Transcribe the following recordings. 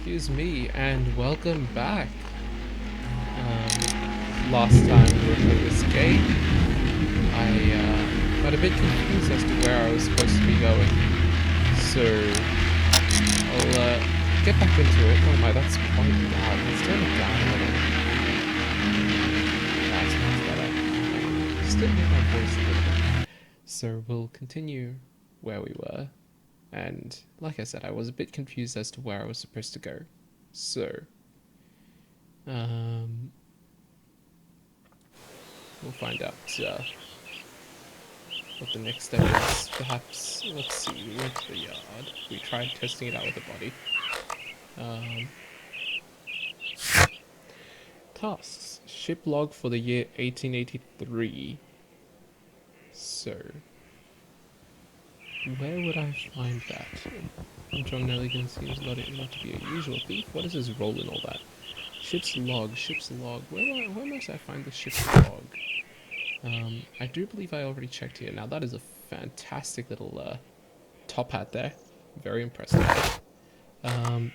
Excuse me, and welcome back. Last time we were playing this game, I got a bit confused as to where I was supposed to be going. So, I'll get back into it. Oh my, that's quite loud. Let's turn it down a little. That's much better. Still hear my voice a little bit. So, we'll continue where we were. And, like I said, I was a bit confused as to where I was supposed to go. So, we'll find out what the next step is. Perhaps, let's see, we went to the yard. We tried testing it out with the body. Tasks. Ship log for the year 1883. So, where would I find that? John Nelligan seems not to be a usual thief. What is his role in all that? Ship's log, ship's log. Where must I find the ship's log? I do believe I already checked here. Now that is a fantastic little top hat there. Very impressed with it.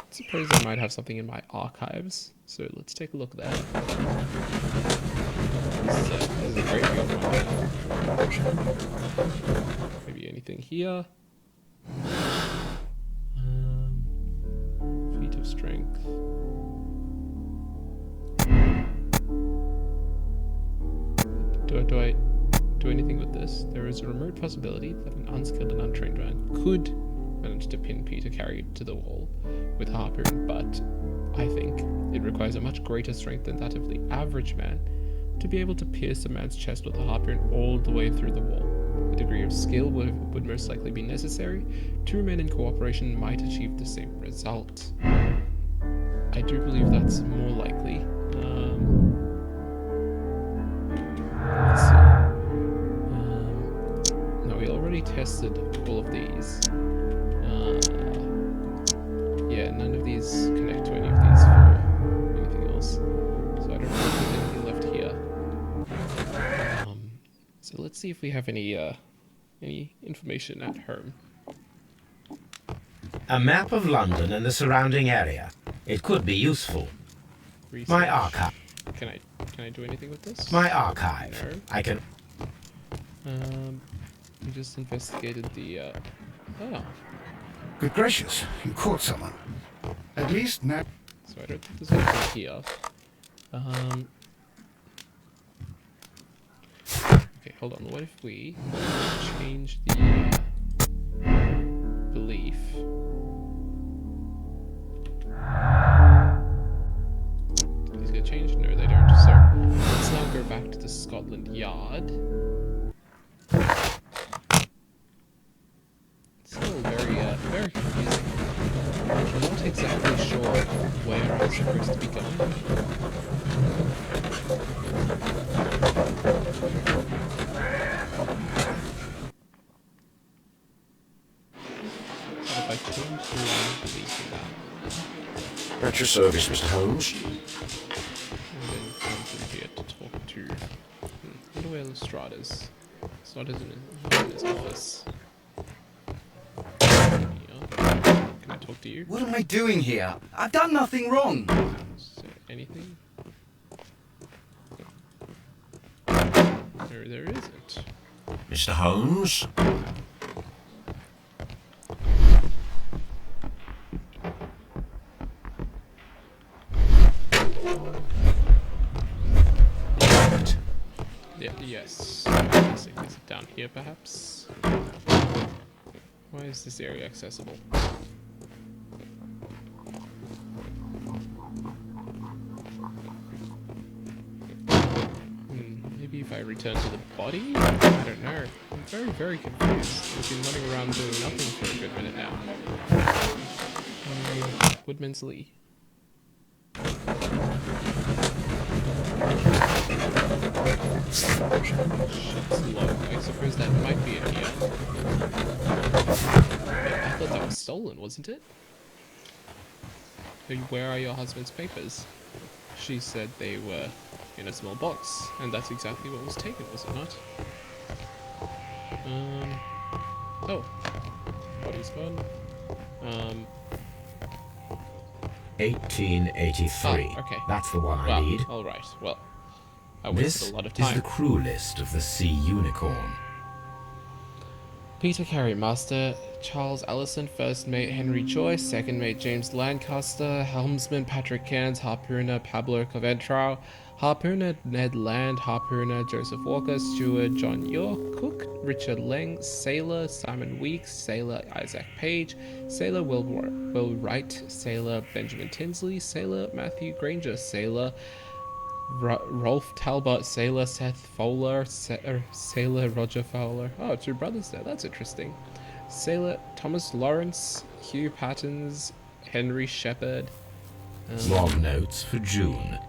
Suppose I might have something in my archives. So let's take a look there. This is a great view of my maybe anything here. Feat of strength. Do I do anything with this? There is a remote possibility that an unskilled and untrained man could manage to pin Peter Carey to the wall with a harpoon, but I think it requires a much greater strength than that of the average man to be able to pierce a man's chest with a harpoon all the way through the wall. A degree of skill would most likely be necessary. Two men in cooperation might achieve the same result. I do believe that's more likely. Let's see. No, we already tested all of these. Yeah, none of these connect to any of these for anything else. So I don't know if there's anything left here. So let's see if we have any information at home. A map of London and the surrounding area. It could be useful. Research. My archive. Can I do anything with this? My archive. No. I can. We just investigated the. Oh. Good gracious, you caught someone. At least now. So I don't think there's anything here. Okay, hold on. What if we change the belief? Do these get changed? No, they don't. So let's now go back to the Scotland Yard. It's still very confusing. I'm not exactly sure where I'm supposed to be going. What if I change the line belief now? At your service, Mr. Holmes. And then come through here to talk to... Wonder where Lestrada's... Lestrada's in his office. Can I talk to you? What am I doing here? I've done nothing wrong. Is there anything? There isn't. Mr. Holmes? Yeah, yes. Is it down here, perhaps? Why is this area accessible? Maybe if I return to the body? I don't know. I'm very confused. I've been running around doing nothing for a good minute now. Woodman's Lee. Ship's log. I suppose that might be it here. Yeah, I thought that was stolen, wasn't it? Where are your husband's papers? She said they were in a small box, and that's exactly what was taken, was it not? Oh. Body's gone. 1883. Ah, okay. That's the one I Well, need. all right. Well, I wasted This a lot of is time. the crew list of the Sea Unicorn. Peter Carey, Master, Charles Allison, First Mate Henry Joyce, Second Mate James Lancaster, Helmsman Patrick Cairns, Harpooner Pablo Coventrow, Harpooner Ned Land, Harpooner Joseph Walker, Steward John York, Cook Richard Lang, Sailor Simon Weeks, Sailor Isaac Page, Sailor Will Wright, Sailor Benjamin Tinsley, Sailor Matthew Granger, Sailor Rolf Talbot, Sailor Seth Fowler, Sailor Roger Fowler. Oh, two brothers there. That's interesting. Sailor Thomas Lawrence, Hugh Pattons, Henry Shepard. Log notes for June.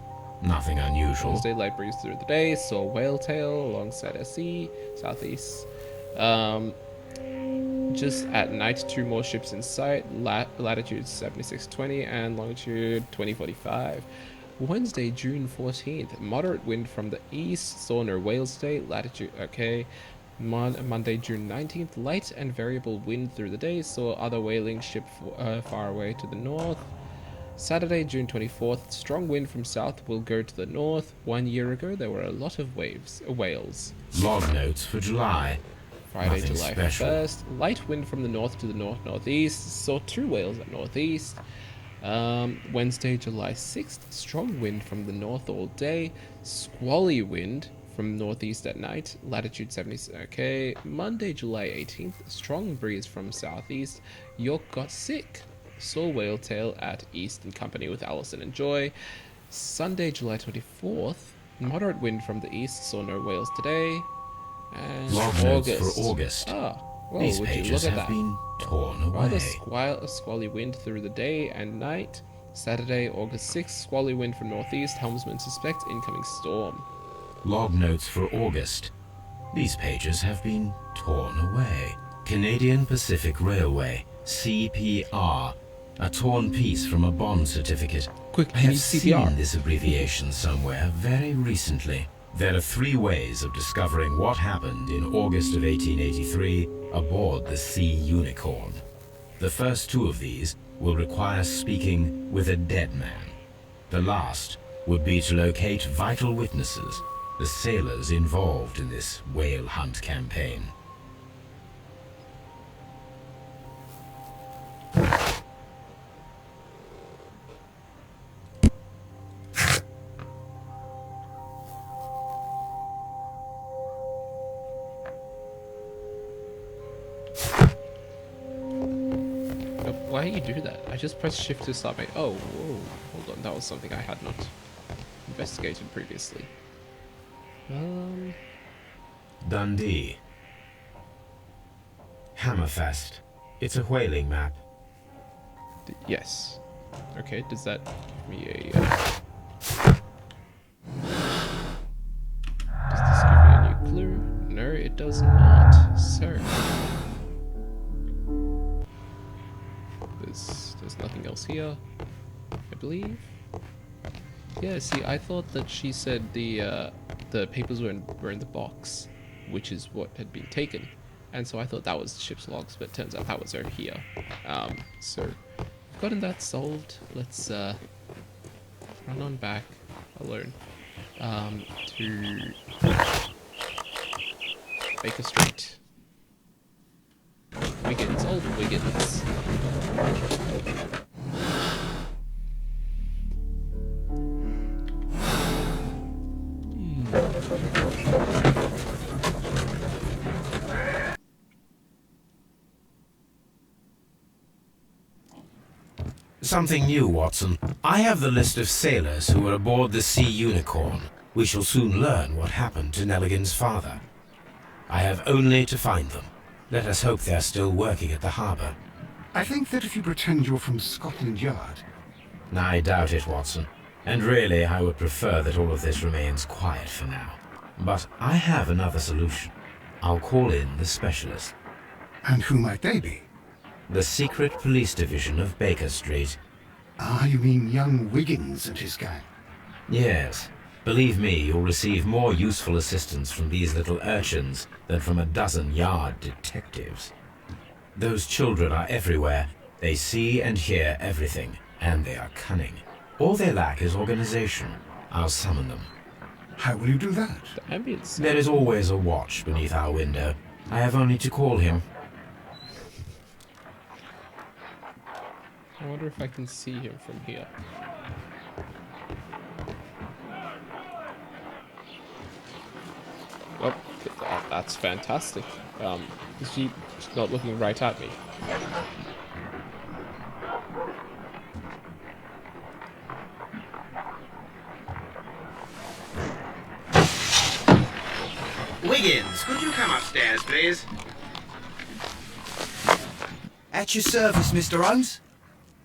Nothing unusual. Wednesday, light breeze through the day. Saw whale tail alongside SE, southeast. Just at night, two more ships in sight. Latitude 7620 and longitude 2045. Wednesday, June 14th, moderate wind from the east, saw no whales today, latitude okay. Monday, June 19th, light and variable wind through the day, saw other whaling ship far away to the north. Saturday, June 24th, strong wind from south will go to the north. 1 year ago, there were a lot of whales. Log notes for July. Friday, Nothing July special. 1st, light wind from the north to the north-northeast, saw two whales at northeast. Wednesday, July 6th, strong wind from the north all day, squally wind from northeast at night, latitude 70, okay. Monday, July 18th, strong breeze from southeast, York got sick, saw whale tail at east in company with Allison and Joy. Sunday, July 24th, moderate wind from the east, saw no whales today. And Log notes for August. Well, These would you pages look at have that? been torn Rather away. squally wind through the day and night. Saturday, August 6th, squally wind from northeast. Helmsman suspects incoming storm. Log notes for August. These pages have been torn away. Canadian Pacific Railway, CPR. A torn piece from a bond certificate. Quick, I you have need CPR. seen this abbreviation somewhere very recently. There are 3 ways of discovering what happened in August of 1883 aboard the Sea Unicorn. The first 2 of these will require speaking with a dead man. The last would be to locate vital witnesses, the sailors involved in this whale hunt campaign. Why do you do that? I just pressed shift to start my... Oh, whoa. Hold on, that was something I had not investigated previously. Dundee. Hammerfest. It's a whaling map. Yes. Okay, does that give me a... Does this give me a new clue? No, it does not. So... There's nothing else here, I believe. Yeah, see, I thought that she said the papers were in the box, which is what had been taken, and so I thought that was the ship's logs, but it turns out that was over here. So we've gotten that solved. Let's run on back alone to Baker Street. Wiggins, old Wiggins. Something new, Watson. I have the list of sailors who were aboard the Sea Unicorn. We shall soon learn what happened to Nelligan's father. I have only to find them. Let us hope they're still working at the harbour. I think that if you pretend you're from Scotland Yard... I doubt it, Watson. And really, I would prefer that all of this remains quiet for now. But I have another solution. I'll call in the specialist. And who might they be? The secret police division of Baker Street. Ah, you mean young Wiggins and his gang? Yes. Believe me, you'll receive more useful assistance from these little urchins than from a dozen yard detectives. Those children are everywhere. They see and hear everything, And they are cunning. All they lack is organization. I'll summon them. How will you do that? The ambience. There is always a watch beneath our window. I have only to call him. I wonder if I can see him from here. Oh, that's fantastic. Is she not looking right at me? Wiggins, could you come upstairs, please? At your service, Mr. Holmes.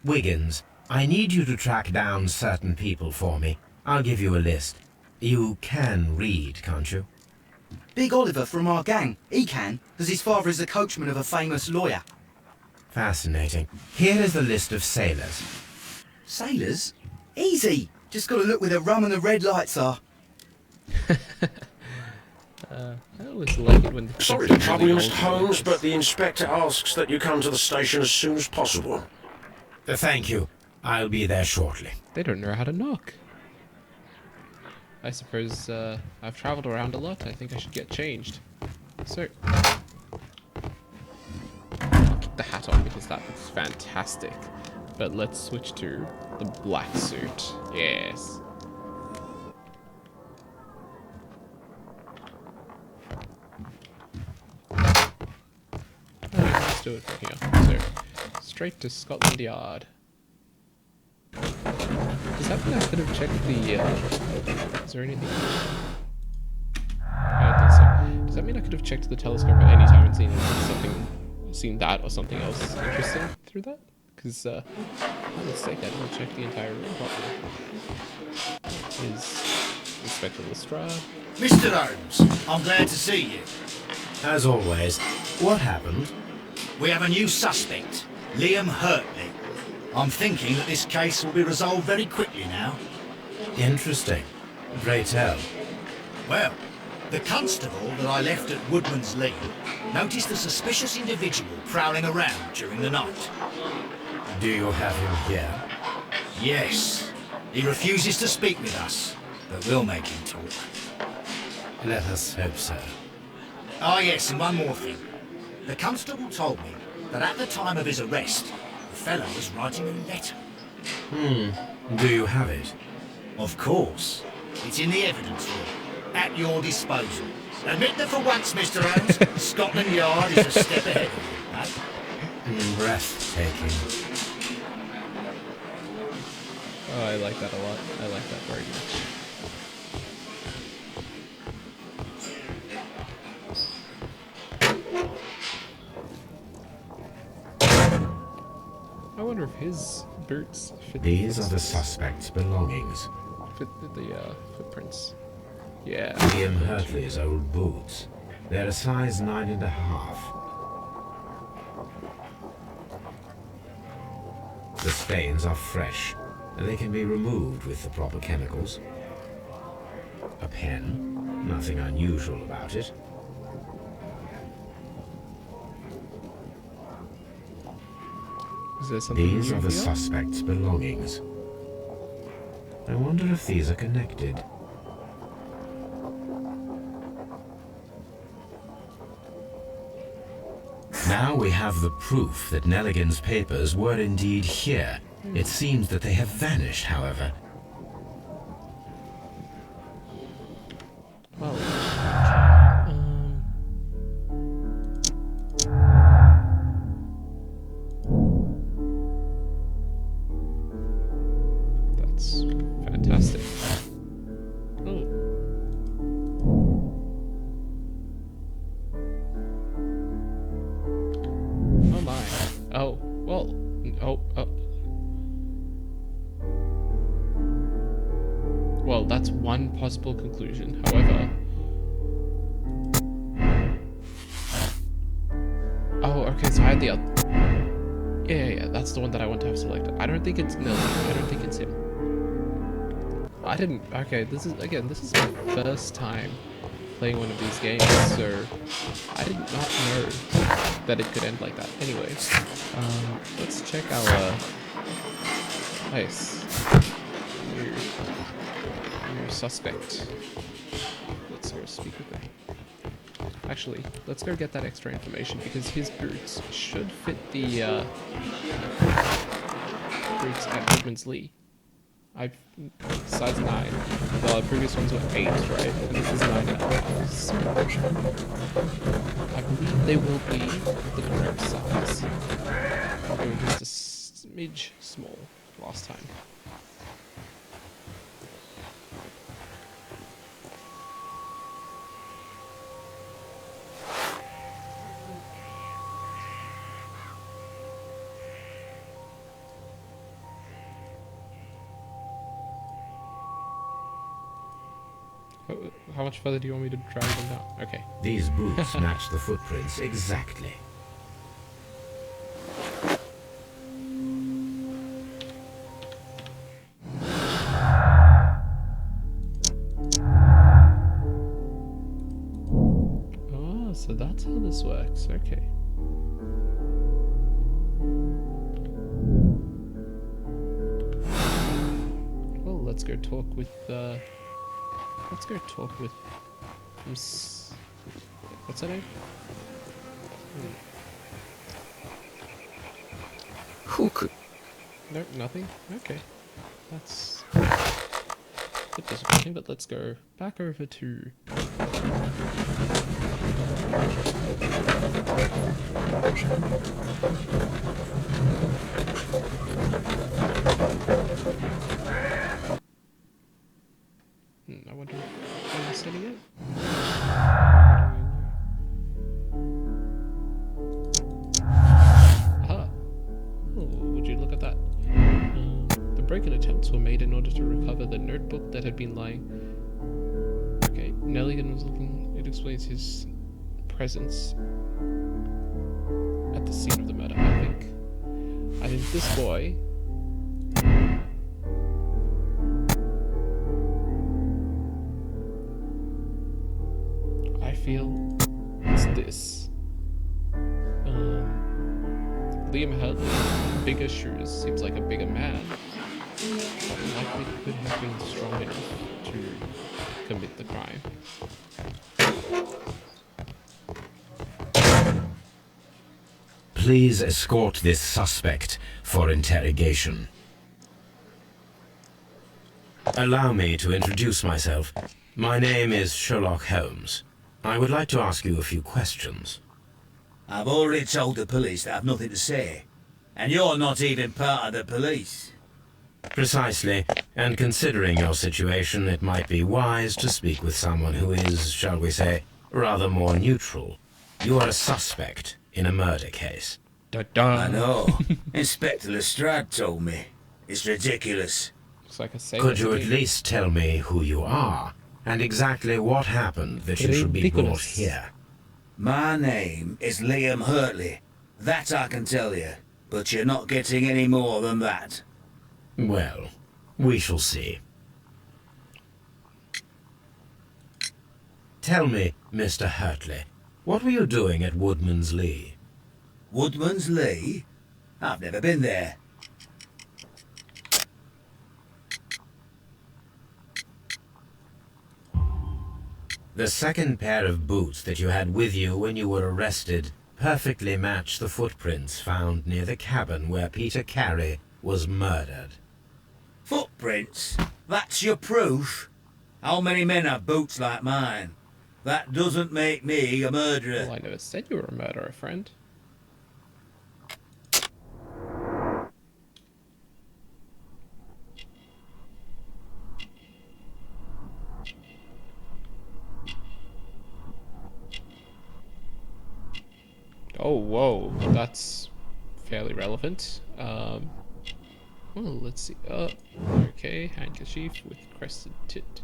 Wiggins, I need you to track down certain people for me. I'll give you a list. You can read, can't you? Big Oliver from our gang. He can, because his father is the coachman of a famous lawyer. Fascinating. Here is the list of sailors. Sailors? Easy. Just got to look where the rum and the red lights are. I always like it when the Sorry kids to are trouble you, really Mr. old. Holmes, but the inspector asks that you come to the station as soon as possible. Thank you. I'll be there shortly. They don't know how to knock. I suppose I've traveled around a lot. I think I should get changed. So, I'll keep the hat on because that looks fantastic. But let's switch to the black suit. Yes. Let's do it from here. So, straight to Scotland Yard. Does that mean I could have checked the, is there anything? I don't think so. Does that mean I could have checked the telescope at any time and seen that or something else interesting through that? Because, by mistake, I didn't check the entire room properly. Is Inspector Lestrade? Mr. Holmes, I'm glad to see you. As always, what happened? We have a new suspect, Liam Hurtley. I'm thinking that this case will be resolved very quickly now. Interesting. Pray tell. Well, the constable that I left at Woodman's Lee noticed a suspicious individual prowling around during the night. Do you have him here? Yes, he refuses to speak with us, but we'll make him talk. Let us hope so. Ah yes, and one more thing. The constable told me that at the time of his arrest, the fellow was writing a letter. Do you have it? Of course. It's in the evidence room, at your disposal. Admit that for once, Mr. Holmes, Scotland Yard is a step ahead of you, eh? Breathtaking. Oh, I like that a lot. I like that very much. I wonder if his boots fit These are the suspect's belongings. fit the footprints. Yeah. Liam Hurtley's old boots. They're a size 9.5. The stains are fresh, and they can be removed with the proper chemicals. A pen, nothing unusual about it. Is there something These are the here? suspect's belongings. I wonder if these are connected. Now we have the proof that Nelligan's papers were indeed here. It seems that they have vanished, however. Well, that's fantastic. Oh. Oh my. Oh, well. Oh. Well, that's one possible conclusion. However... Oh, okay, so I had the other... Yeah, that's the one that I want to have selected. I don't think it's... No, I don't think it's him. I didn't... Okay, this is my first time playing one of these games, so I did not know that it could end like that. Anyways, let's check our Nice. You're suspect. Let's go speak with him. Actually, let's go get that extra information because his boots should fit the boots at Woodman's Lee. Size 9. The previous ones were 8, right? And this is 9.5. So I believe they will be the correct size. They were just a smidge small last time. How much further do you want me to drag them down? Okay. These boots match the footprints exactly. Oh, so that's how this works. Okay. Well, let's go talk with what's her name? Hook. No, nothing? Okay. That's a bit disappointing, but let's go back over to... I wonder if I'm setting it? Aha! Oh, would you look at that? The break-in attempts were made in order to recover the notebook that had been lying. Okay, Nelligan was looking. It explains his presence at the scene of the murder, I think. I think this boy. I feel it's this. Liam had bigger shoes, seems like a bigger man. Likely could have been strong enough to commit the crime. Please escort this suspect for interrogation. Allow me to introduce myself. My name is Sherlock Holmes. I would like to ask you a few questions. I've already told the police that I've nothing to say. And you're not even part of the police. Precisely, and considering your situation, it might be wise to speak with someone who is, shall we say, rather more neutral. You are a suspect in a murder case. Da-da. I know. Inspector Lestrade told me. It's ridiculous. Looks like a sailor. Could you to at me. least tell me who you are, and exactly what happened that you should be brought Ridiculous. here? My name is Liam Hurtley. That I can tell you. But you're not getting any more than that. Well, we shall see. Tell me, Mr. Hurtley, what were you doing at Woodman's Lee? Woodman's Lee? I've never been there. The second pair of boots that you had with you when you were arrested perfectly match the footprints found near the cabin where Peter Carey was murdered. Footprints? That's your proof? How many men have boots like mine? That doesn't make me a murderer. Well, I never said you were a murderer, friend. Oh, whoa, that's fairly relevant. Well, let's see. Okay, handkerchief with crested tit.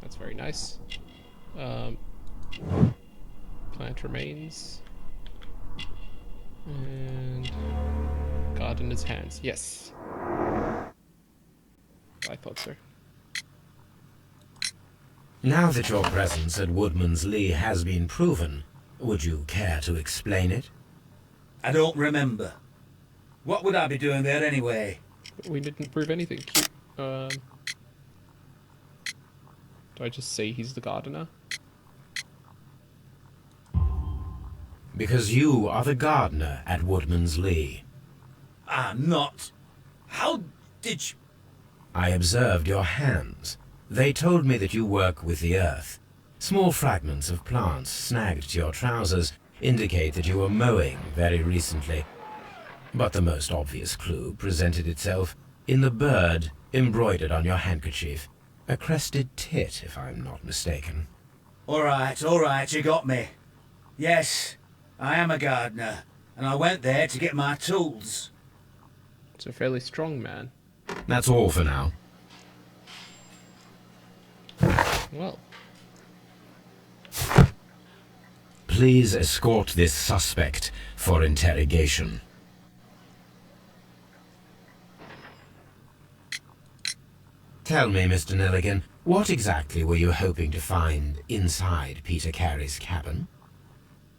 That's very nice. Plant remains. And gardener's hands. Yes. I thought so. Now that your presence at Woodman's Lee has been proven, would you care to explain it? I don't remember. What would I be doing there anyway? We didn't prove anything. Do I just say he's the gardener? Because you are the gardener at Woodman's Lee. I'm not. How did you... I observed your hands. They told me that you work with the earth. Small fragments of plants snagged to your trousers indicate that you were mowing very recently. But the most obvious clue presented itself in the bird embroidered on your handkerchief. A crested tit, if I'm not mistaken. All right, you got me. Yes, I am a gardener, and I went there to get my tools. It's a fairly strong man. That's all for now. Well, Please escort this suspect for interrogation. Tell me, Mr. Nelligan, what exactly were you hoping to find inside Peter Carey's cabin?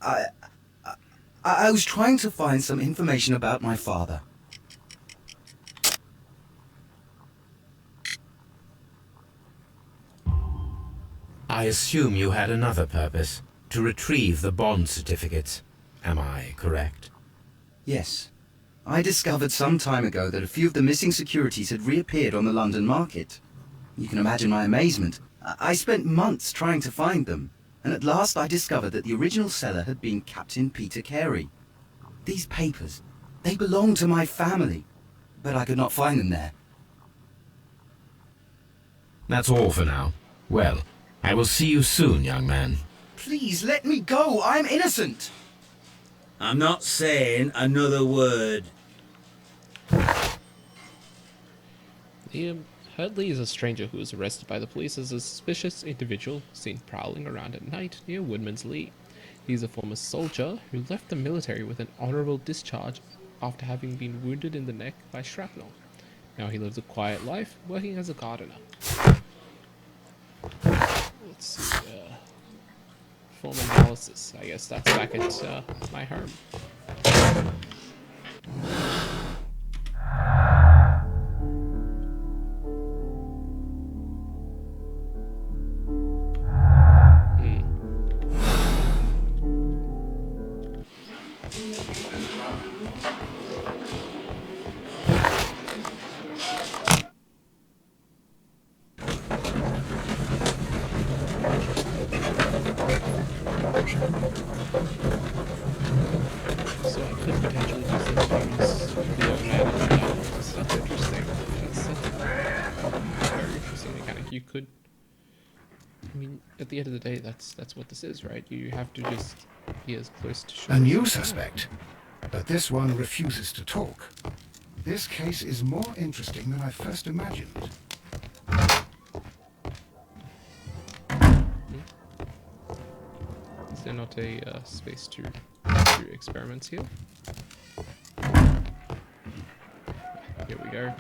I was trying to find some information about my father. I assume you had another purpose, to retrieve the bond certificates. Am I correct? Yes. I discovered some time ago that a few of the missing securities had reappeared on the London market. You can imagine my amazement. I spent months trying to find them, and at last I discovered that the original seller had been Captain Peter Carey. These papers, they belonged to my family, but I could not find them there. That's all for now. Well, I will see you soon, young man. Please let me go. I'm innocent. I'm not saying another word. Liam Hurley is a stranger who was arrested by the police as a suspicious individual seen prowling around at night near Woodman's Lee. He is a former soldier who left the military with an honorable discharge after having been wounded in the neck by shrapnel. Now he lives a quiet life, working as a gardener. Let's see, form analysis. I guess that's back at my home. So I could potentially do some things with the young man and that's interesting. That's a very interesting mechanic. You could, I mean, at the end of the day, that's what this is, right? You have to just be as close to shore A as new you can. suspect, but this one refuses to talk. This case is more interesting than I first imagined. Is there not a space to do experiments here? Here we go.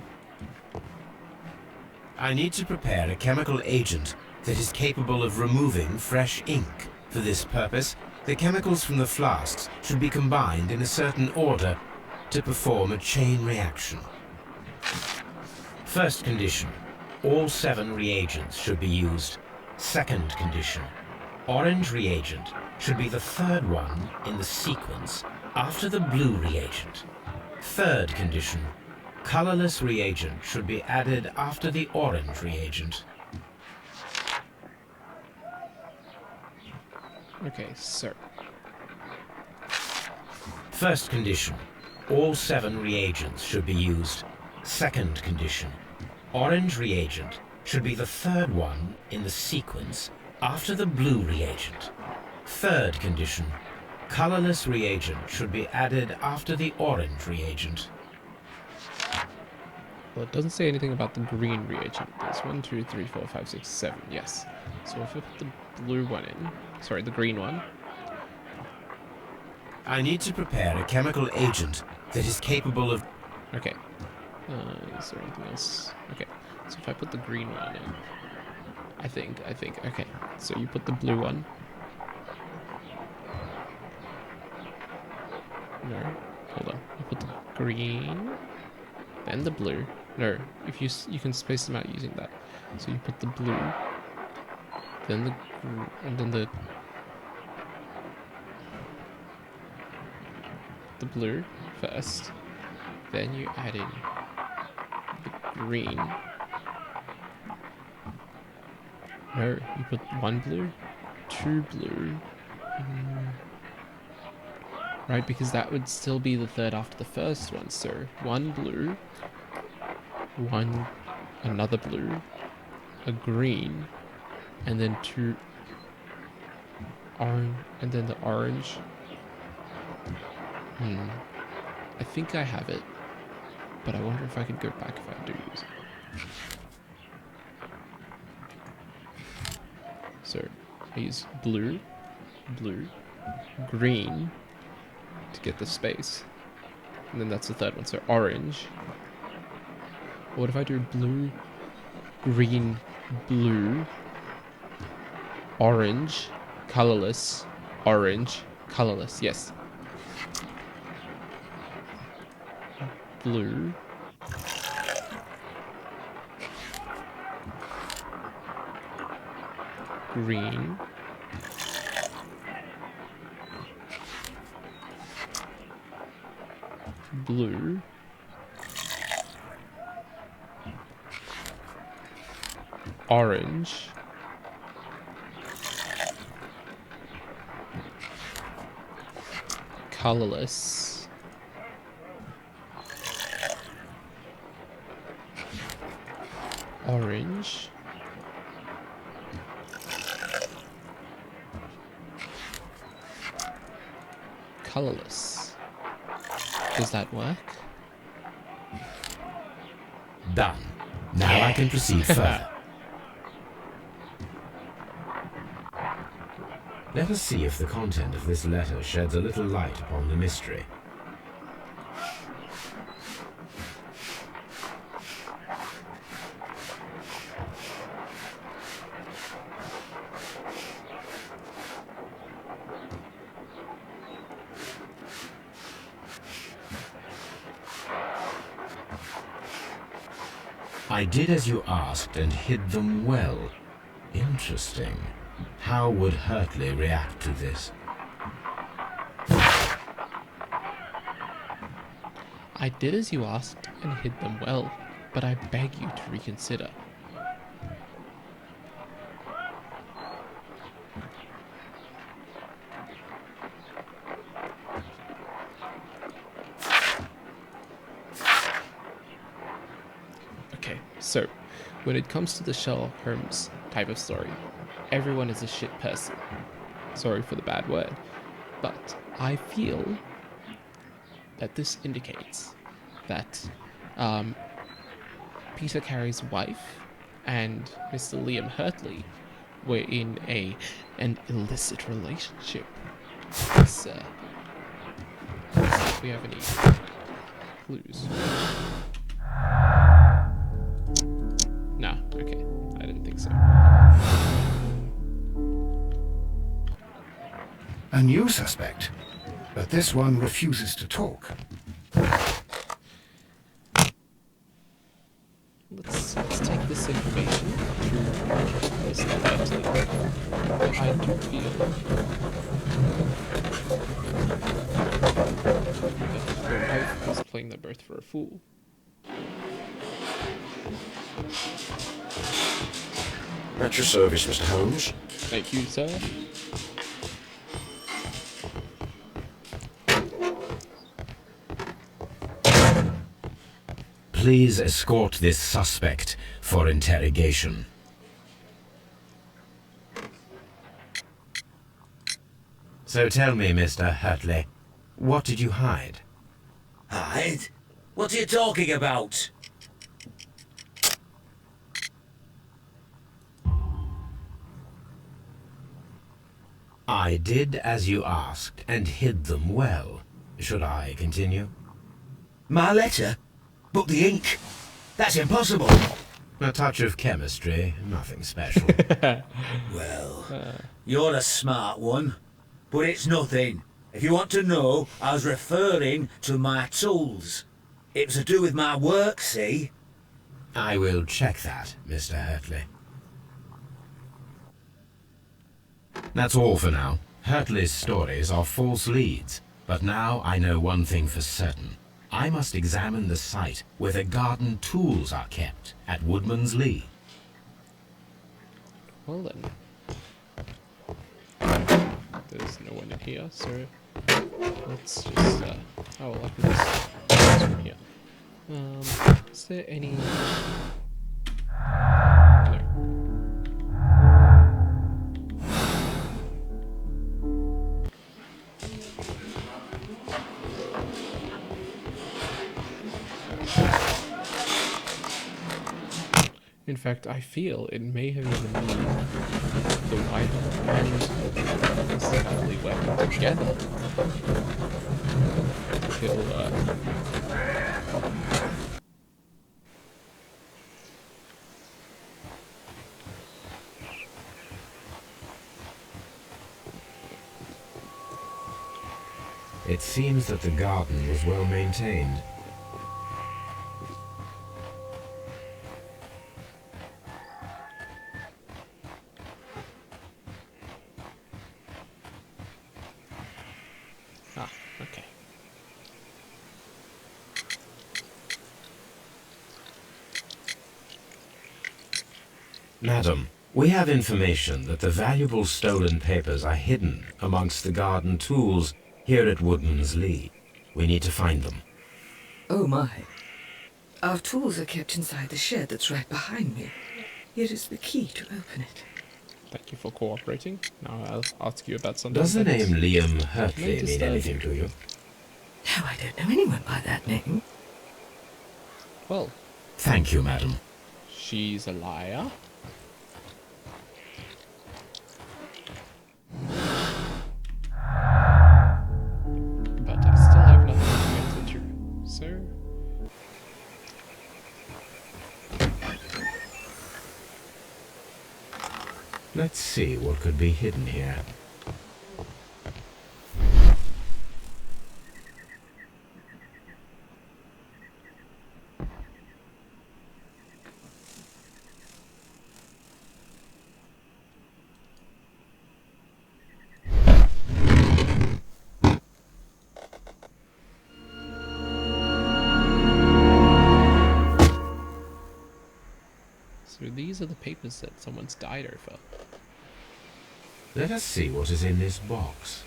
I need to prepare a chemical agent that is capable of removing fresh ink. For this purpose, the chemicals from the flasks should be combined in a certain order to perform a chain reaction. First condition, all 7 reagents should be used. Second condition, orange reagent should be the third one in the sequence after the blue reagent. Third condition, colorless reagent should be added after the orange reagent. Okay, so First condition, all 7 reagents should be used. Second condition, orange reagent should be the third one in the sequence after the blue reagent. Third condition, colorless reagent should be added after the orange reagent. well, it doesn't say anything about the green reagent. There's 1, 2, 3, 4, 5, 6, 7. Yes. So if I put the blue one in, sorry, the green one. I need to prepare a chemical agent that is capable of... Okay. Is there anything else? Okay. So if I put the green one in, I think. Okay. So you put the blue one. No. Hold on. You put the green, then the blue, No, if you can space them out using that. So you put the blue, then and then the blue first, then you add in the green. No, you put one blue, two blue. Right, because that would still be the third after the first one. So one blue, another blue, a green, and then two orange, and then the orange. I think I have it, but I wonder if I could go back if I do use it. So I use blue, green to get the space, and then that's the third one. So orange. What if I do blue, green, blue, orange, colorless, orange, colorless? Yes. Blue, green, blue, orange, colorless, orange, colorless. Does that work? Done. Now I can proceed further. Let us see if the content of this letter sheds a little light upon the mystery. I did as you asked and hid them well. Interesting. How would Hurtley react to this? I did as you asked and hid them well, but I beg you to reconsider. Okay, so when it comes to the Sherlock Holmes type of story, everyone is a shit person. Sorry for the bad word, but I feel that this indicates that Peter Carey's wife and Mr. Liam Hurtley were in an illicit relationship. Let's see if we have any clues. No, okay, I didn't think so. A new suspect, but this one refuses to talk. Let's take this information to Mr. Hurtley. I do feel that the wife is playing them both for a fool. At your service, Mr. Holmes. Thank you, sir. Please escort this suspect for interrogation. So tell me, Mr. Hurtley, what did you hide? Hide? What are you talking about? I did as you asked and hid them well. Should I continue? My letter? But the ink? That's impossible. A touch of chemistry, nothing special. Well, you're a smart one, but it's nothing. If you want to know, I was referring to my tools. It was to do with my work, see? I will check that, Mr. Hurtley. That's all for now. Hurtley's stories are false leads, but now I know one thing for certain. I must examine the site where the garden tools are kept at Woodman's Lee. Well then. There's no one in here, so let's just, oh, well, I can just pass from here. Is there any... No. In fact, I feel it may have even been the Whitehall and the Scully weapon together. Kill, It seems that the garden was well maintained. Ah, okay. Madam, we have information that the valuable stolen papers are hidden amongst the garden tools here at Woodman's Lee. We need to find them. Oh my. Our tools are kept inside the shed that's right behind me. Here is the key to open it. Thank you for cooperating. Now I'll ask you about something. Does the name Liam Hurtley Latest, mean anything to you? No, I don't know anyone by that name. Well, Thank you, madam. she's a liar. But I still have nothing to get you, sir. Let's see what could be hidden here. So these are the papers that someone's died over. Let us see what is in this box.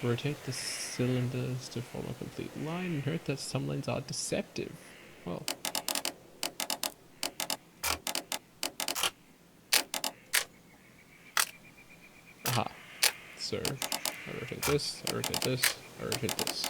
Rotate the cylinders to form a complete line. Heard that some lines are deceptive. Well. Aha. So, I rotate this, I rotate this, I rotate this.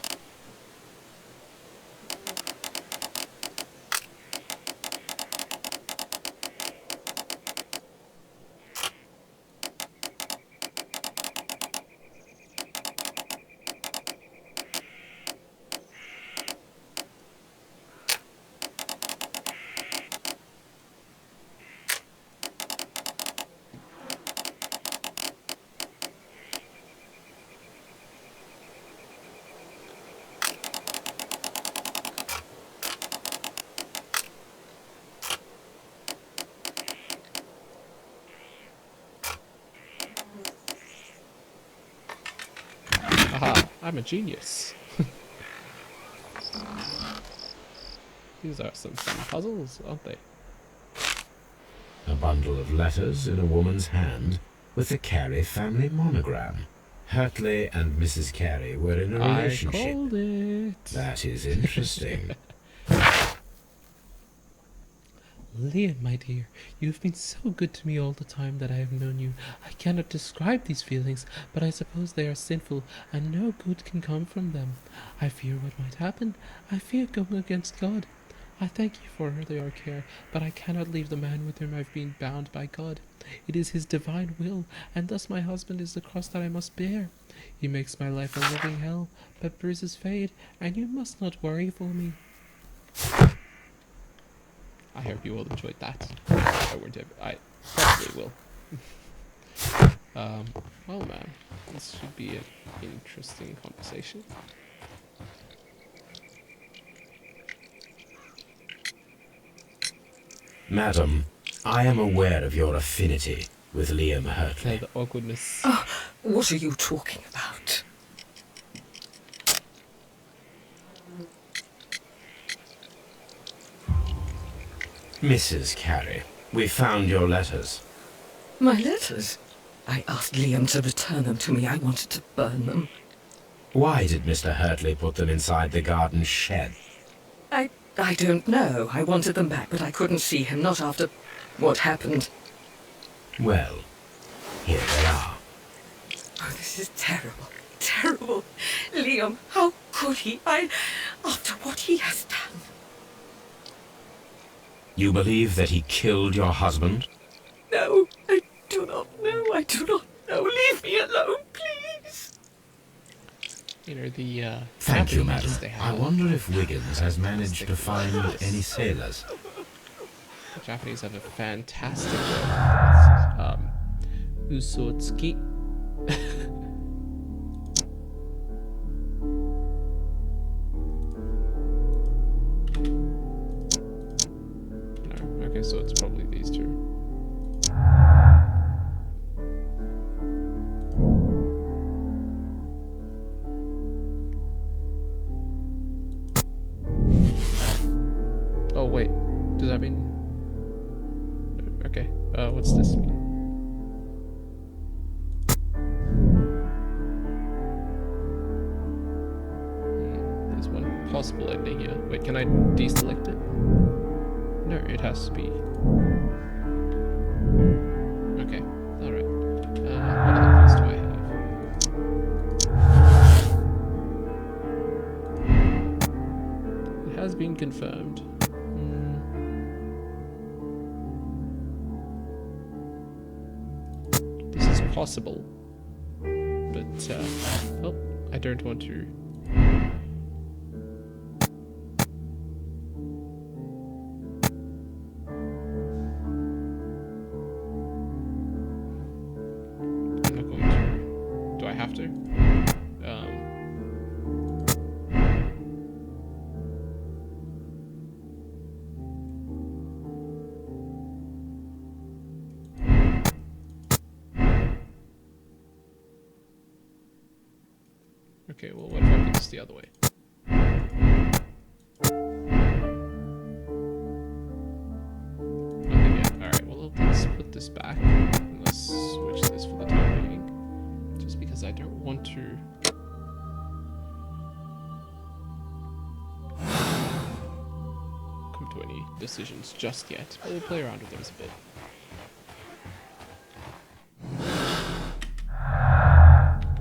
Aha, I'm a genius. These are some fun puzzles, aren't they? A bundle of letters in a woman's hand with the Carey family monogram. Hurtley and Mrs. Carey were in a relationship. I called it. That is interesting. Liam, my dear, you have been so good to me all the time that I have known you. I cannot describe these feelings, but I suppose they are sinful, and no good can come from them. I fear what might happen. I fear going against God. I thank you for your care, but I cannot leave the man with whom I've been bound by God. It is his divine will, and thus my husband is the cross that I must bear. He makes my life a living hell, but bruises fade, and you must not worry for me. I hope you all enjoyed that. I probably will. Well, man, this should be an interesting conversation. Madam, I am aware of your affinity with Liam Hurtley. The awkwardness. Oh, what are you talking about? Mrs. Carey, we found your letters. My letters? I asked Liam to return them to me. I wanted to burn them. Why did Mr. Hurtley put them inside the garden shed? I don't know. I wanted them back, but I couldn't see him, not after what happened. Well, here they are. Oh, this is terrible. Terrible. Liam, how could he? After what he has done. You believe that he killed your husband? No, I do not know. I do not know. Leave me alone, please. You know, the Thank you, madam. Japanese, they I have- wonder if Wiggins has managed to find any sailors. The Japanese have a fantastic word. Usotsuki. No, okay, so it's probably these two. Oh wait, does that mean? No, okay, what's this mean? There's one possible ending here. Wait, can I deselect it? No, it has to be. Okay, alright. What other clues do I have? It has been confirmed. This is possible. But, well, I don't want to. I'm not going to. Do I have to? Okay, well, what if I put this the other way? Nothing yet. Alright, well, let's put this back. And let's switch this for the time being. Just because I don't want to... come to any decisions just yet. But we'll play around with those a bit.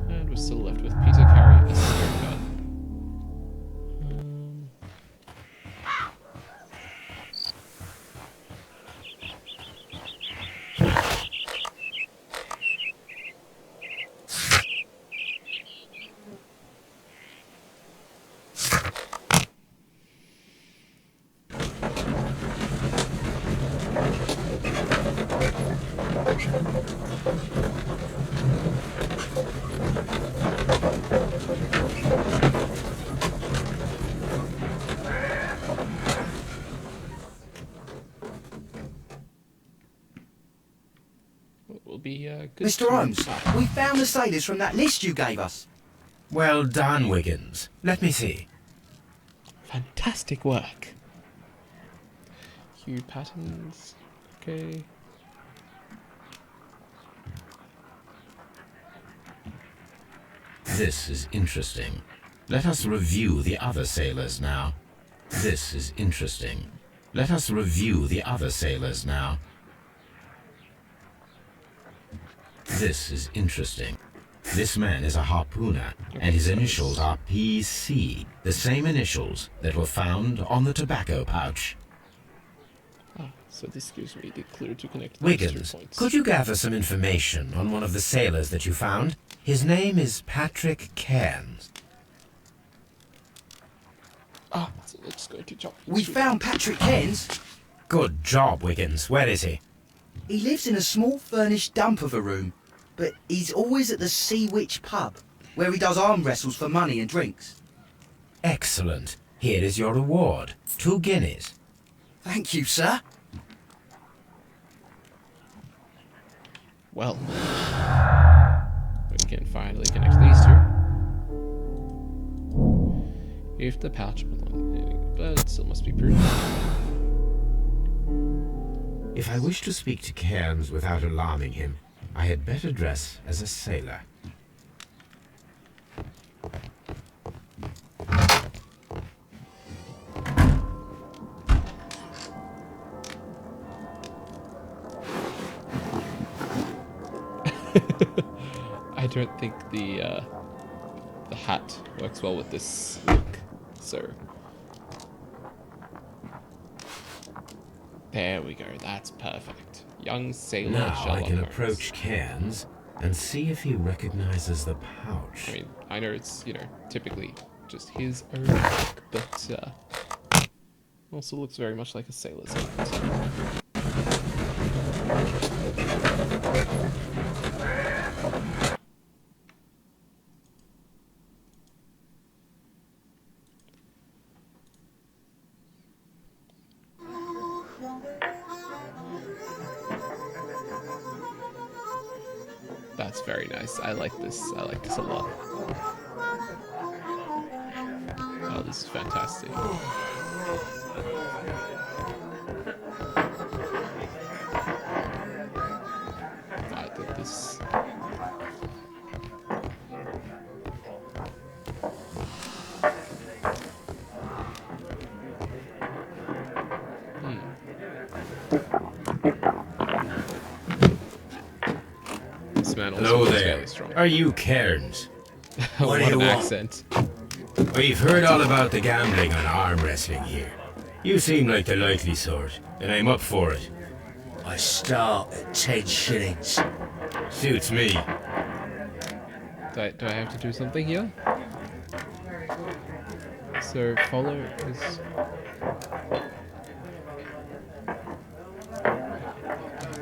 And we're still left with Peter Carey as the gun. Will be good. Mr. Holmes, we found the sailors from that list you gave us. Well done, Wiggins. Let me see. Fantastic work. Hue patterns. Okay. This is interesting. Let us review the other sailors now. This is interesting. Let us review the other sailors now. This is interesting. This man is a harpooner, and his initials are PC, the same initials that were found on the tobacco pouch. Ah, so this gives me the clue to connect those Wiggins, 2 points. could you gather some information on one of the sailors that you found? His name is Patrick Cairns. Ah, so it's going to jump. We into- found Patrick Cairns. Good job, Wiggins. Where is he? He lives in a small furnished dump of a room, but he's always at the Sea Witch pub, where he does arm wrestles for money and drinks. Excellent. Here is your reward. 2 guineas. Thank you, sir. Well, we can finally connect these two. If the pouch belongs, but it still must be prudent. If I wish to speak to Cairns without alarming him, I had better dress as a sailor. I don't think the hat works well with this look, so there we go. That's perfect. Young sailor Now Sherlock I can Holmes. approach Cairns and see if he recognizes the pouch. I mean, I know it's, you know, typically just his own look, but also looks very much like a sailor's hat. That's very nice. I like this. I like this a lot. Oh, this is fantastic. I think this. This man also Hello looks there. fairly strong. Are you Cairns? What do you an want? accent. We've heard all about the gambling and arm wrestling here. You seem like the likely sort, and I'm up for it. I start at 10 shillings. Suits me. Do I have to do something here? So follow is.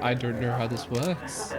I don't know how this works.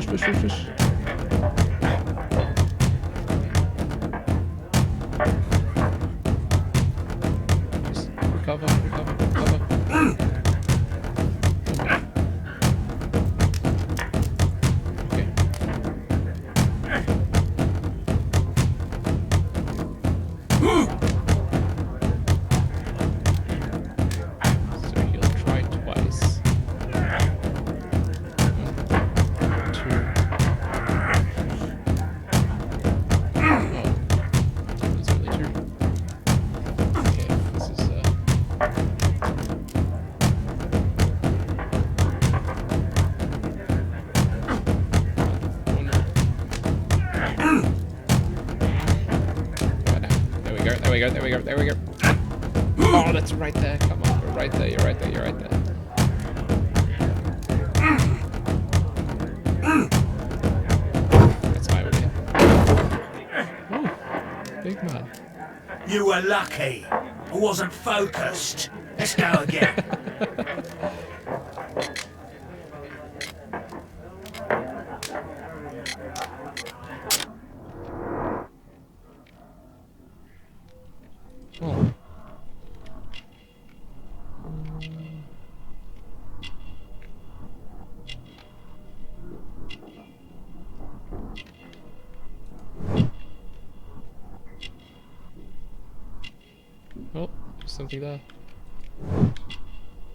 shush, shush, shush. Just recover, recover, recover. Okay. So he'll try twice. 1, 2. Oh, it was only 2. Okay, this is one more. There we go, there we go, there we go, there we go. Oh, that's right there. Come on, we're right there, you're right there, you're right there. That's fine with me. Oh, big man. You were lucky. I wasn't focused. Let's go again. Oh. Oh, there's something there.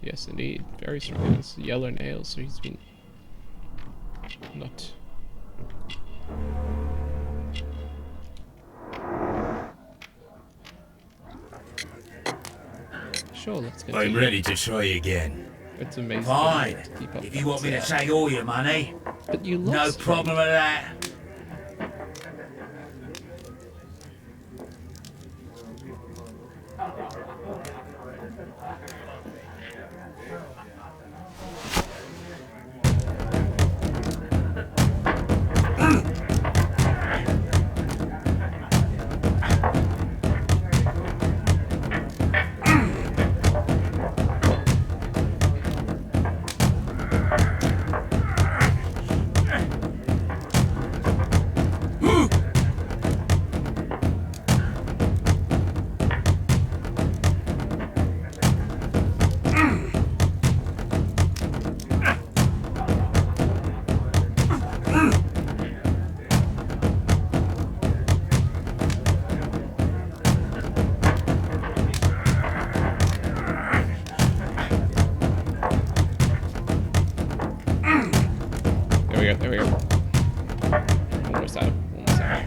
Yes, indeed. Very strong. He has yellow nails, so he's been not. Sure, let's continue. I'm ready to try again. It's amazing. Fine. Keep up If you that want me to step. take all your money, But you no lost problem with that. There we go. Almost out. Almost out.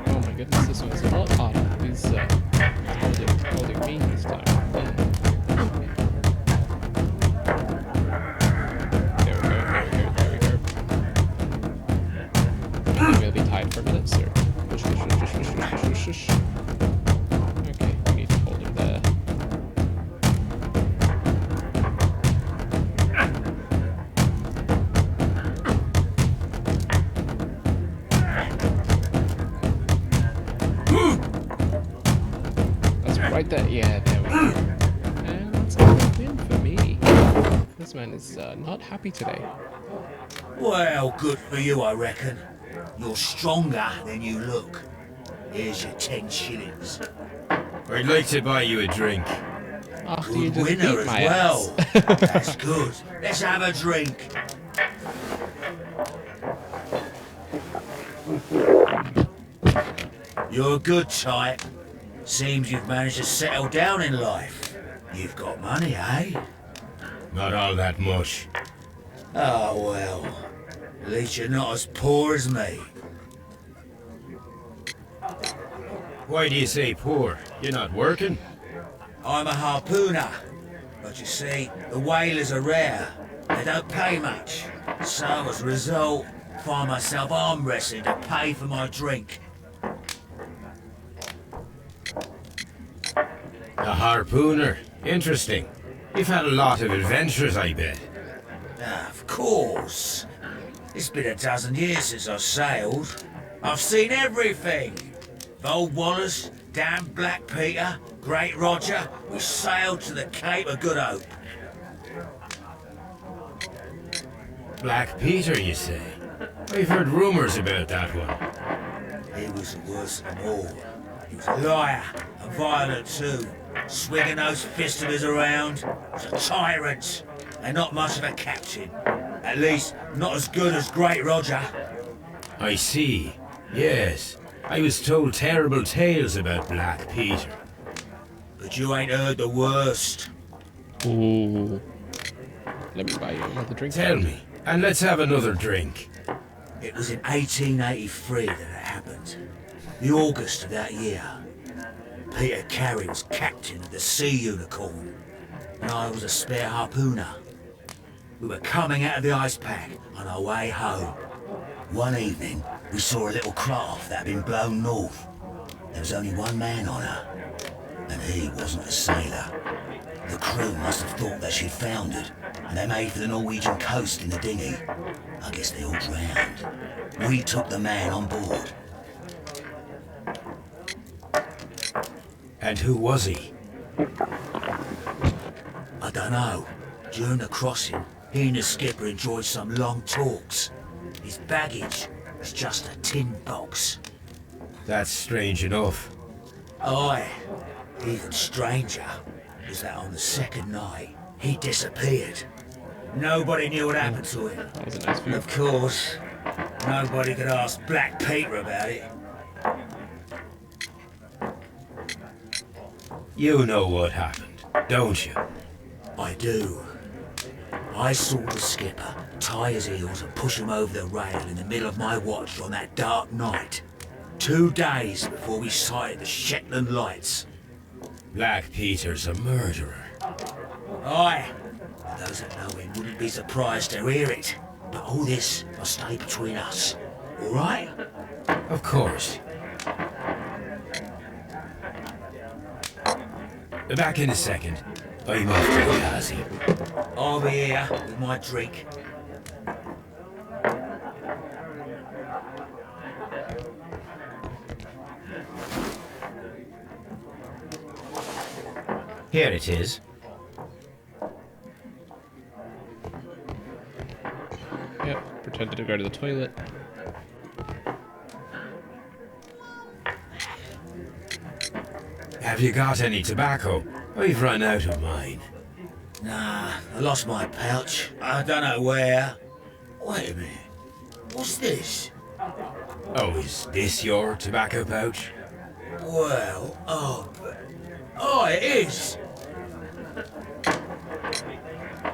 Oh my goodness, this one's a lot harder. He's holding me this time. There we go, there we go, there we go. I'm gonna be tied for a minute, so push, push, push, push, push, push, push, push. Okay, we need to hold him there. That's right there. Yeah, there we go. And that's a win for me. This man is not happy today. Well, good for you, I reckon. You're stronger than you look. Here's your 10 shillings. I'd like to buy you a drink. After you Good just winner beat as my well. ass. That's good. Let's have a drink. You're a good type. Seems you've managed to settle down in life. You've got money, eh? Not all that much. Oh, well. At least you're not as poor as me. Why do you say poor? You're not working? I'm a harpooner. But you see, the whalers are rare. They don't pay much. So, as a result, find myself arm wrestling to pay for my drink. A harpooner. Interesting. You've had a lot of adventures, I bet. Of course. It's been a dozen years since I've sailed. I've seen everything. Old Wallace, damn Black Peter, Great Roger. We sailed to the Cape of Good Hope. Black Peter, you say? I've heard rumors about that one. He was the worst of them all. He was a liar, a violent too, swinging those fists of his around. He was a tyrant, and not much of a captain. At least, not as good as Great Roger. I see. Yes. I was told terrible tales about Black Peter. But you ain't heard the worst. Ooh. Let me buy you another drink. Tell me, and let's have another drink. It was in 1883 that it happened. The August of that year. Peter Carey was captain of the Sea Unicorn, and I was a spare harpooner. We were coming out of the ice pack on our way home. One evening, we saw a little craft that had been blown north. There was only one man on her, and he wasn't a sailor. The crew must have thought that she'd foundered, and they made for the Norwegian coast in the dinghy. I guess they all drowned. We took the man on board. And who was he? I don't know. During the crossing, he and the skipper enjoyed some long talks. His baggage was just a tin box. That's strange enough. Aye, even stranger is that on the second night, he disappeared. Nobody knew what happened to him. That was a nice view. Of course, nobody could ask Black Peter about it. You know what happened, don't you? I do. I saw the skipper tie his heels and push him over the rail in the middle of my watch on that dark night. 2 days before we sighted the Shetland lights. Black Peter's a murderer. Aye. And those that know him wouldn't be surprised to hear it. But all this must stay between us. All right? Of course. Back in a second. I'm off to the Kazi. I'll be here with my drink. Here it is. Yep, pretended to go to the toilet. Have you got any tobacco? I've run out of mine. Nah, I lost my pouch. I don't know where. Wait a minute. What's this? Oh, is this your tobacco pouch? Well, oh, it is.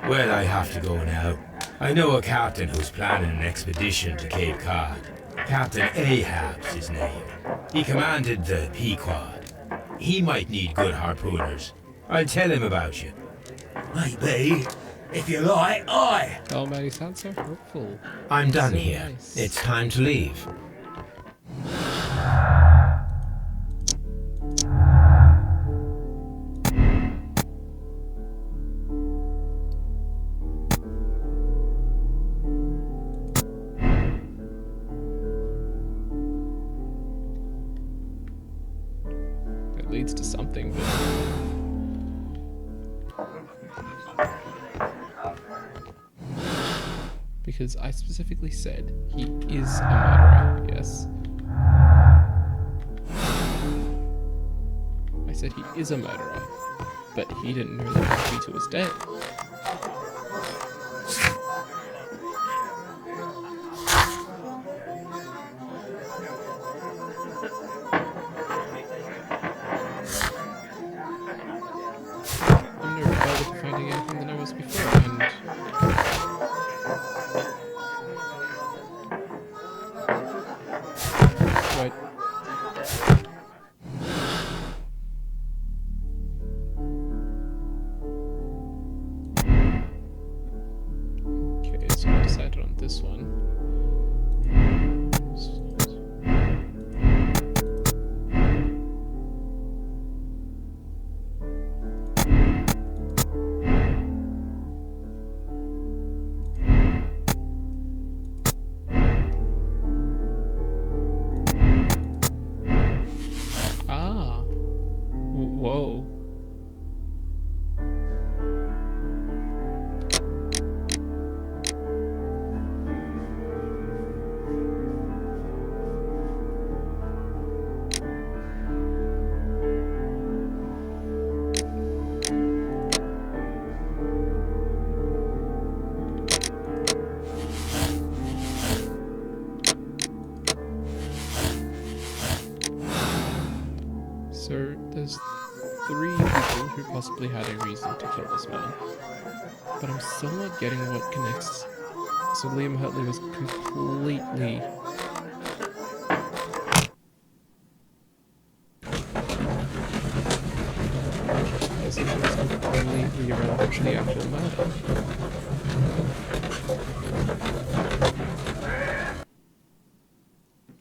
Well, I have to go now. I know a captain who's planning an expedition to Cape Cod. Captain Ahab's his name. He commanded the Pequod. He might need good harpooners. I'll tell him about you. Maybe. If you like, aye. Oh man, he sounds so hopeful. I'm done So here. nice. It's time to leave. It leads to something, but because I specifically said he is a murderer, yes. I said he is a murderer, but he didn't know that Peter was dead. I'm no better for finding anything than I was before, and right. Okay, so I decided on this one. So there's 3 people who possibly had a reason to kill this man. But I'm still not getting what connects. So Liam Hurtley was completely... Essentially was completely irrelevant to the actual murder.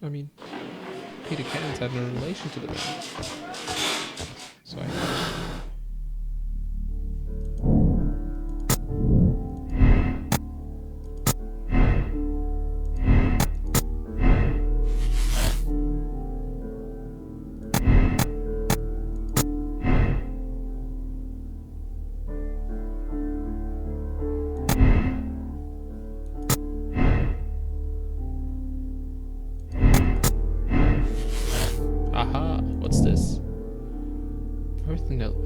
I mean, Peter Cairns had no relation to the man. So aha, what's this?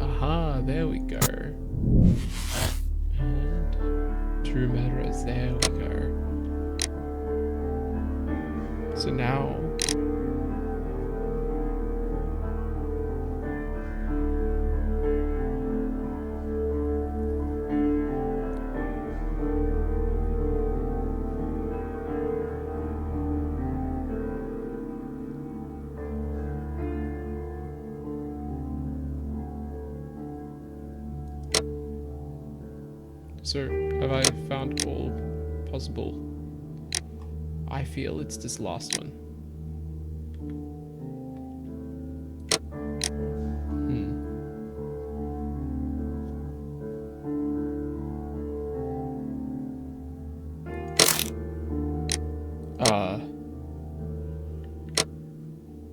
Aha, there we go. And true murderers, there we go. So now... So, have I found all possible? I feel it's this last one.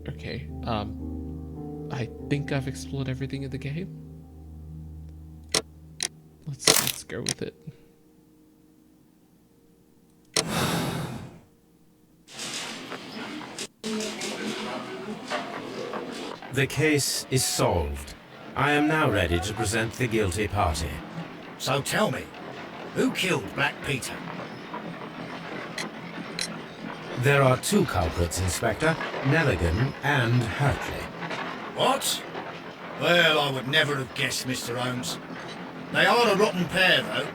Okay, I think I've explored everything in the game. Let's go with it. The case is solved. I am now ready to present the guilty party. So tell me, who killed Black Peter? There are 2 culprits, Inspector, Nelligan and Hurtley. What? Well, I would never have guessed, Mr. Holmes. They are a rotten pair, though.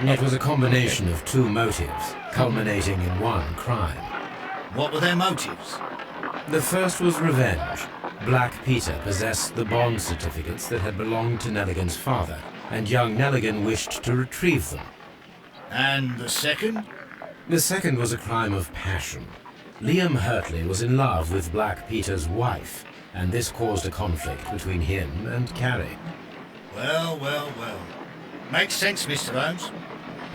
It was a combination of 2 motives, culminating in one crime. What were their motives? The first was revenge. Black Peter possessed the bond certificates that had belonged to Nelligan's father, and young Nelligan wished to retrieve them. And the second? The second was a crime of passion. Liam Hurtley was in love with Black Peter's wife, and this caused a conflict between him and Carrie. Well, well, well. Makes sense, Mr. Holmes.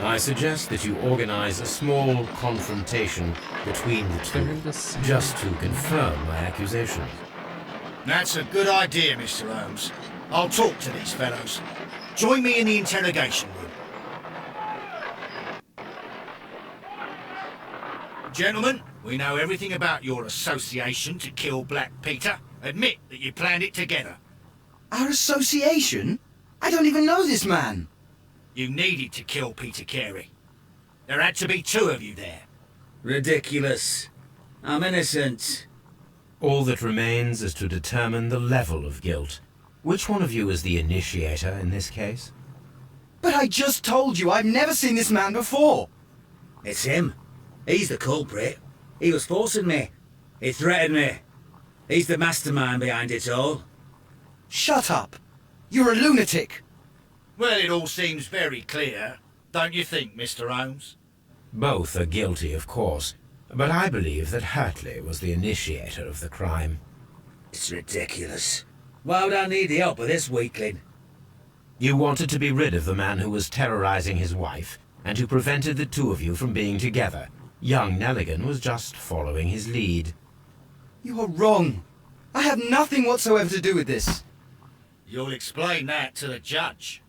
I suggest that you organize a small confrontation between the 2, just to confirm my accusations. That's a good idea, Mr. Holmes. I'll talk to these fellows. Join me in the interrogation room. Gentlemen, we know everything about your association to kill Black Peter. Admit that you planned it together. Our association? I don't even know this man. You needed to kill Peter Carey. There had to be 2 of you there. Ridiculous. I'm innocent. All that remains is to determine the level of guilt. Which one of you is the initiator in this case? But I just told you I've never seen this man before. It's him. He's the culprit. He was forcing me. He threatened me. He's the mastermind behind it all. Shut up. You're a lunatic. Well, it all seems very clear, don't you think, Mr. Holmes? Both are guilty, of course, but I believe that Hurtley was the initiator of the crime. It's ridiculous. Why would I need the help of this weakling? You wanted to be rid of the man who was terrorizing his wife, and who prevented the 2 of you from being together. Young Nelligan was just following his lead. You are wrong. I have nothing whatsoever to do with this. You'll explain that to the judge.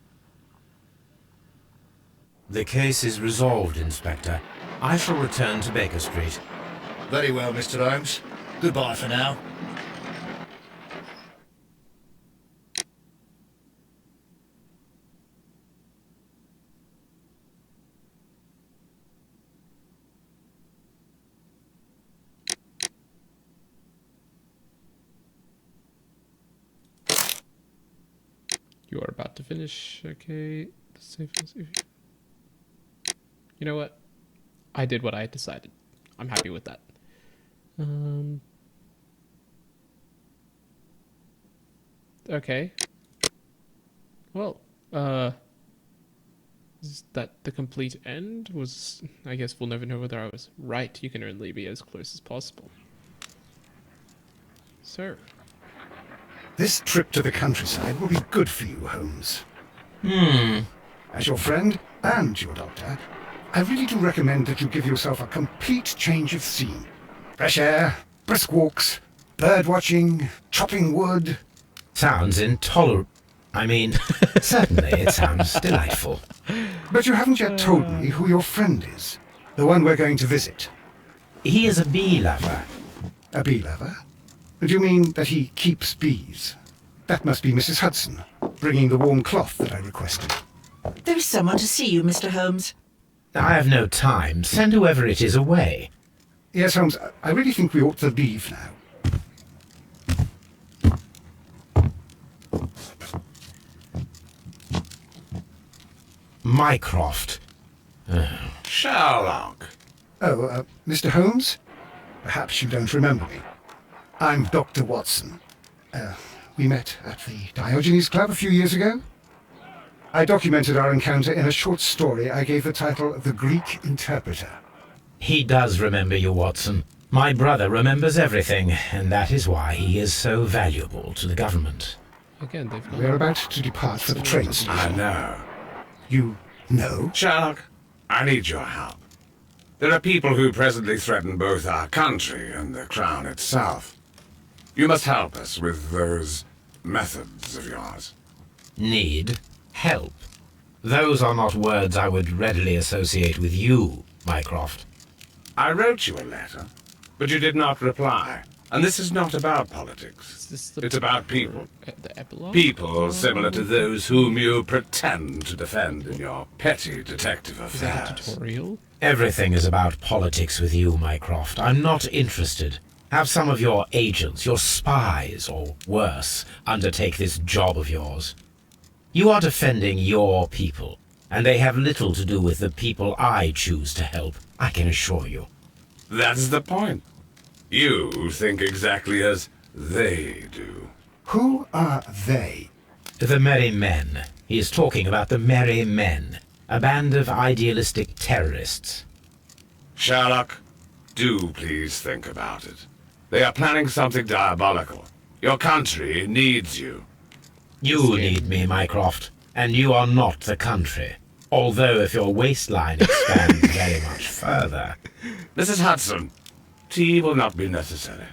The case is resolved, Inspector. I shall return to Baker Street. Very well, Mr. Holmes. Goodbye for now. You are about to finish. Okay. You know what? I did what I had decided. I'm happy with that. Okay. Well, is that the complete end? I guess we'll never know whether I was right. You can only be as close as possible. So. This trip to the countryside will be good for you, Holmes. As your friend and your doctor, I really do recommend that you give yourself a complete change of scene. Fresh air, brisk walks, bird watching, chopping wood. Sounds intolerable. I mean, certainly it sounds delightful. But you haven't yet told me who your friend is. The one we're going to visit. He is a bee lover. A bee lover? Do you mean that he keeps bees? That must be Mrs. Hudson, bringing the warm cloth that I requested. There is someone to see you, Mr. Holmes. I have no time. Send whoever it is away. Yes, Holmes, I really think we ought to leave now. Mycroft. Sherlock. Oh, Mr. Holmes? Perhaps you don't remember me. I'm Dr. Watson. We met at the Diogenes Club a few years ago. I documented our encounter in a short story I gave the title The Greek Interpreter. He does remember you, Watson. My brother remembers everything, and that is why he is so valuable to the government. Again, they've We're about to depart for the train station. I know. You know? Sherlock, I need your help. There are people who presently threaten both our country and the Crown itself. You must help us with those methods of yours. Need help. Those are not words I would readily associate with you, Mycroft. I wrote you a letter, but you did not reply. And this is not about politics. It's about people. The epilogue? People similar to those whom you pretend to defend in your petty detective Is that a affairs. tutorial? Everything is about politics with you, Mycroft. I'm not interested. Have some of your agents, your spies, or worse, undertake this job of yours. You are defending your people, and they have little to do with the people I choose to help, I can assure you. That's the point. You think exactly as they do. Who are they? The Merry Men. He is talking about the Merry Men, a band of idealistic terrorists. Sherlock, do please think about it. They are planning something diabolical. Your country needs you. You need me, Mycroft, and you are not the country. Although if your waistline expands very much further. Mrs. Hudson, tea will not be necessary.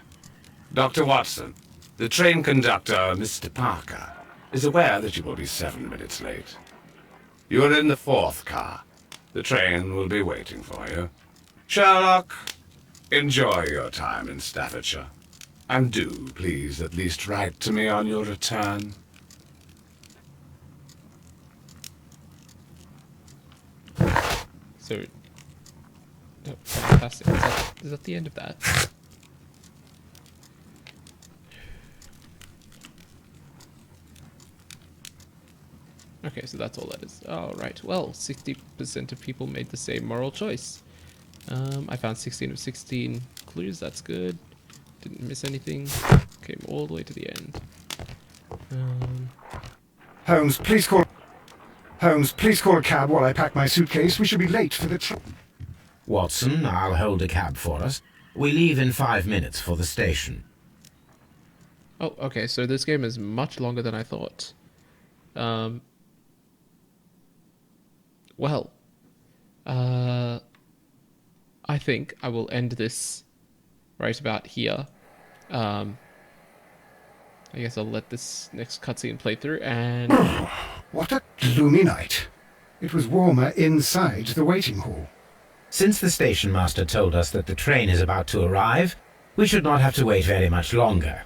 Dr. Watson, the train conductor, Mr. Parker, is aware that you will be 7 minutes late. You are in the 4th car. The train will be waiting for you. Sherlock, enjoy your time in Staffordshire. And do, please, at least write to me on your return. So, oh, fantastic. Is that the end of that? Okay, so that's all that is. All right. Well, 60% of people made the same moral choice. I found 16 of 16 clues. That's good. Didn't miss anything. Came all the way to the end. Holmes, please call a cab while I pack my suitcase. We should be late for the train. Watson, I'll hold a cab for us. We leave in 5 minutes for the station. Oh, okay. So this game is much longer than I thought. Well, I think I will end this right about here. I guess I'll let this next cutscene play through, and What a gloomy night. It was warmer inside the waiting hall. Since the station master told us that the train is about to arrive, we should not have to wait very much longer.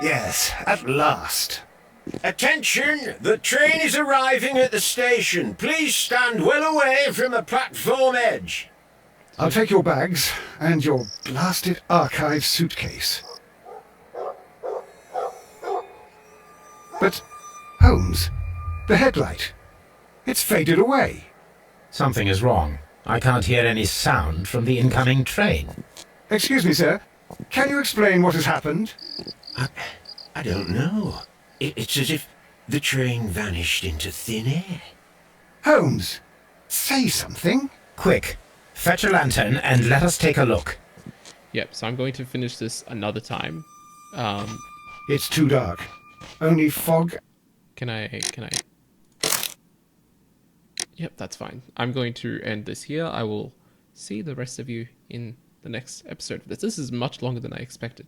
Yes, at last. Attention! The train is arriving at the station. Please stand well away from the platform edge. I'll take your bags and your blasted archive suitcase. But Holmes, the headlight. It's faded away. Something is wrong. I can't hear any sound from the incoming train. Excuse me, sir. Can you explain what has happened? I don't know. It's as if the train vanished into thin air. Holmes, say something. Quick, fetch a lantern and let us take a look. Yep, so I'm going to finish this another time. It's too dark. Only fog. Can I... Yep, that's fine. I'm going to end this here. I will see the rest of you in the next episode of this. This is much longer than I expected.